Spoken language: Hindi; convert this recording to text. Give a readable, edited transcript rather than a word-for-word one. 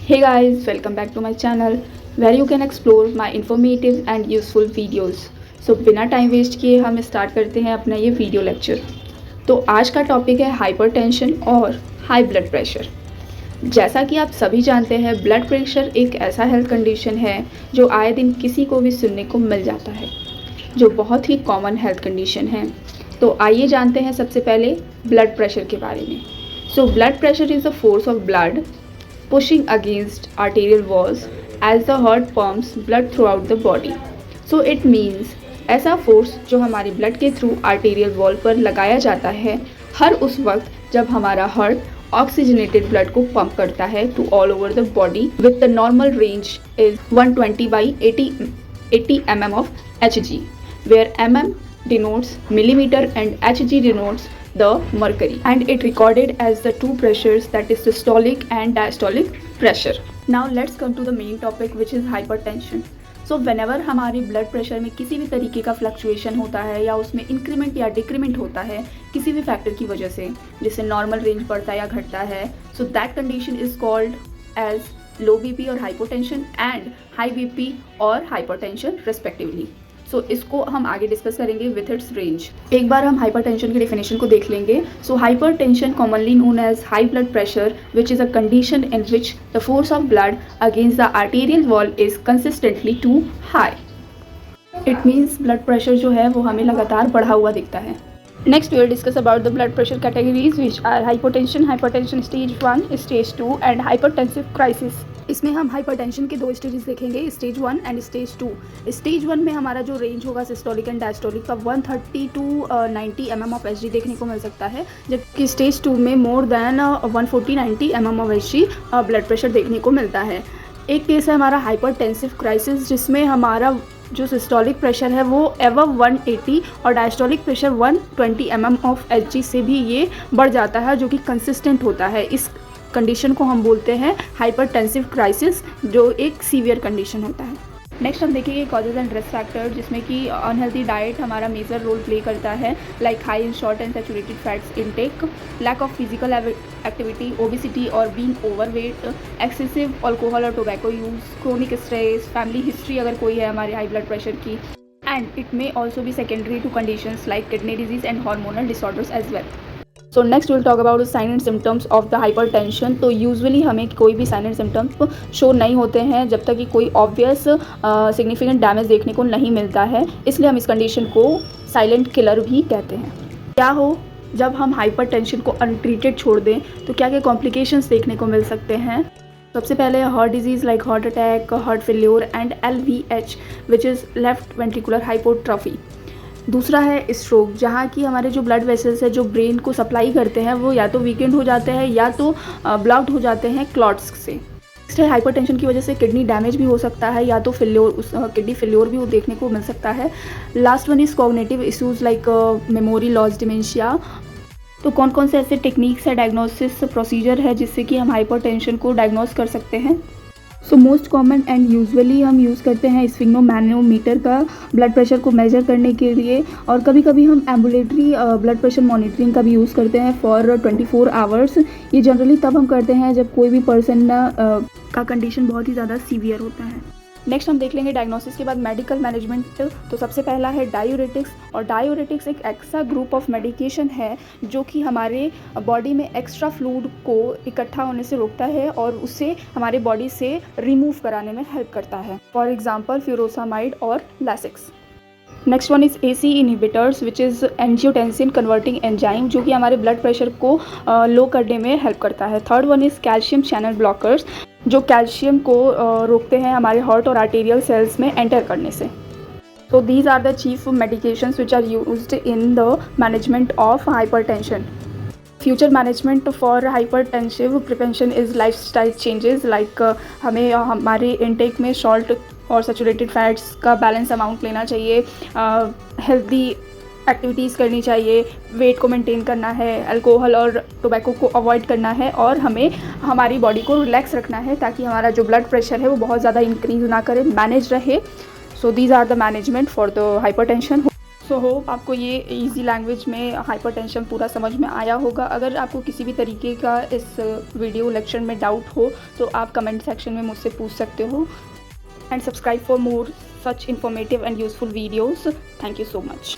Hey guys, welcome back to my channel where you can explore my informative and useful videos. So बिना टाइम वेस्ट किए हम स्टार्ट करते हैं अपना ये वीडियो लेक्चर। तो आज का टॉपिक है हाइपरटेंशन और हाई ब्लड प्रेशर। जैसा कि आप सभी जानते हैं, ब्लड प्रेशर एक ऐसा हेल्थ कंडीशन है जो आए दिन किसी को भी सुनने को मिल जाता है, जो बहुत ही कॉमन हेल्थ कंडीशन है। तो आइए जानते हैं सबसे पहले ब्लड प्रेशर के बारे में। So blood pressure is the force of blood pushing against arterial walls as the heart pumps blood throughout the body. So it means ऐसा फोर्स जो हमारे ब्लड के थ्रू आर्टेरियल वॉल पर लगाया जाता है हर उस वक्त जब हमारा हार्ट ऑक्सीजनेटेड ब्लड को पंप करता है to all over the body with the normal range is 120 by 80 mm of Hg, where mm denotes millimeter and Hg denotes the mercury, and it recorded as the two pressures, that is systolic and diastolic pressure. Now let's come to the main topic, which is hypertension. So whenever हमारे ब्लड प्रेशर में किसी भी तरीके का फ्लक्चुएशन होता है या उसमें इंक्रीमेंट या डिक्रीमेंट होता है किसी भी फैक्टर की वजह से, जिससे नॉर्मल रेंज बढ़ता या घटता है, so that condition is called as low BP और हाइपोटेंशन एंड हाई बीपी और हाइपरटेंशन रेस्पेक्टिवली। सो इसको हम आगे डिस्कस करेंगे विथ इट्स रेंज। एक बार हम हाइपरटेंशन की डेफिनेशन को देख लेंगे। So hypertension commonly known as high blood pressure which is a condition in which the force of blood against the arterial wall is consistently too high. It means blood pressure जो है वो हमें लगातार बढ़ा हुआ दिखता है। Next we will discuss about the blood pressure categories, which are hypertension stage 1, stage 2 and hypertensive crisis. इसमें हम हाइपरटेंशन के दो स्टेजेस देखेंगे, स्टेज 1 एंड स्टेज 2। स्टेज 1 में हमारा जो रेंज होगा सिस्टोलिक एंड डायस्टोलिक का 130 टू 90 mm ऑफ Hg देखने को मिल सकता है, जबकि स्टेज 2 में more than 140-90 mm of Hg blood pressure देखने को मिलता है। एक केस है हमारा हाइपरटेंसिव क्राइसिस, जिसमें हमारा जो सिस्टोलिक प्रेशर है वो एवव 180 और diastolic pressure 120 mm of Hg से भी ये बढ़ जाता है, जो कि कंसिस्टेंट होता है। इस कंडीशन को हम बोलते हैं हाइपरटेंसिव क्राइसिस, जो एक सीवियर कंडीशन होता है। नेक्स्ट हम देखेंगे कॉजेज एंड रिस्क फैक्टर, जिसमें कि अनहेल्थी डाइट हमारा मेजर रोल प्ले करता है, like high in salt and saturated fats intake, lack of physical activity, obesity और बीइंग ओवरवेट, एक्सेसिव अल्कोहल और tobacco use, chronic stress, family history अगर कोई है हमारे हाई ब्लड प्रेशर की, and it may also be secondary to conditions like kidney disease and hormonal disorders as well. So next will talk about sign and symptoms of the hypertension. तो यूजुअली हमें कोई भी साइन एंड सिम्टम्स शो नहीं होते हैं जब तक कि कोई ऑब्वियस सिग्निफिकेंट डैमेज देखने को नहीं मिलता है, इसलिए हम इस कंडीशन को साइलेंट किलर भी कहते हैं। क्या हो जब हम हाइपरटेंशन को अनट्रीटेड छोड़ दें तो क्या क्या कॉम्प्लिकेशंस देखने को मिल सकते हैं। सबसे पहले heart disease like heart attack, heart failure and LVH which is left ventricular hypertrophy. दूसरा है स्ट्रोक, जहाँ की हमारे जो ब्लड वेसल्स है जो ब्रेन को सप्लाई करते हैं वो या तो वीकेंड हो जाते हैं या तो ब्लॉक्ड हो जाते हैं क्लॉट्स से। नेक्स्ट है हाइपरटेंशन की वजह से किडनी डैमेज भी हो सकता है या तो किडनी फेल्योर भी देखने को मिल सकता है। Last one is cognitive issues like memory loss, dementia. तो कौन कौन से ऐसे टेक्निक्स है, डायग्नोसिस प्रोसीजर है जिससे कि हम हाइपरटेंशन को डायग्नोस कर सकते हैं। So most common and usually हम यूज़ करते हैं स्फिग्नोमैनोमीटर का ब्लड प्रेशर को मेजर करने के लिए, और कभी कभी हम एम्बुलेटरी ब्लड प्रेशर मॉनिटरिंग का भी यूज़ करते हैं फॉर 24 आवर्स। ये जनरली तब हम करते हैं जब कोई भी पर्सन का कंडीशन बहुत ही ज़्यादा सीवियर होता है। नेक्स्ट हम देख लेंगे डायग्नोसिस के बाद मेडिकल मैनेजमेंट। तो सबसे पहला है डायूरेटिक्स, और डायूरेटिक्स एक ऐसा ग्रुप ऑफ मेडिकेशन है जो कि हमारे बॉडी में एक्स्ट्रा फ्लूइड को इकट्ठा होने से रोकता है और उसे हमारे बॉडी से रिमूव कराने में हेल्प करता है, फॉर एग्जांपल फ्यूरोसामाइड और Lasix. Next one is AC inhibitors which is angiotensin converting enzyme, जो कि हमारे ब्लड प्रेशर को लो करने में हेल्प करता है। Third one is calcium channel blockers, जो कैल्शियम को रोकते हैं हमारे हार्ट और आर्टेरियल सेल्स में एंटर करने से। तो these are the chief medications which are used in the management of hypertension. Future management for hypertensive prevention is lifestyle changes, like हमें हमारे इनटेक में सॉल्ट और सैचुरेटेड फैट्स का बैलेंस अमाउंट लेना चाहिए, हेल्दी एक्टिविटीज़ करनी चाहिए, वेट को मेंटेन करना है, अल्कोहल और टोबैको को अवॉइड करना है, और हमें हमारी बॉडी को रिलैक्स रखना है ताकि हमारा जो ब्लड प्रेशर है वो बहुत ज़्यादा इंक्रीज़ ना करे, मैनेज रहे। So these are the management for the hypertension. So hope आपको ये इजी लैंग्वेज में हाइपरटेंशन पूरा समझ में आया होगा। अगर आपको किसी भी तरीके का इस वीडियो लेक्चर में डाउट हो तो आप कमेंट सेक्शन में मुझसे पूछ सकते हो। And subscribe for more such informative and useful videos. Thank you so much.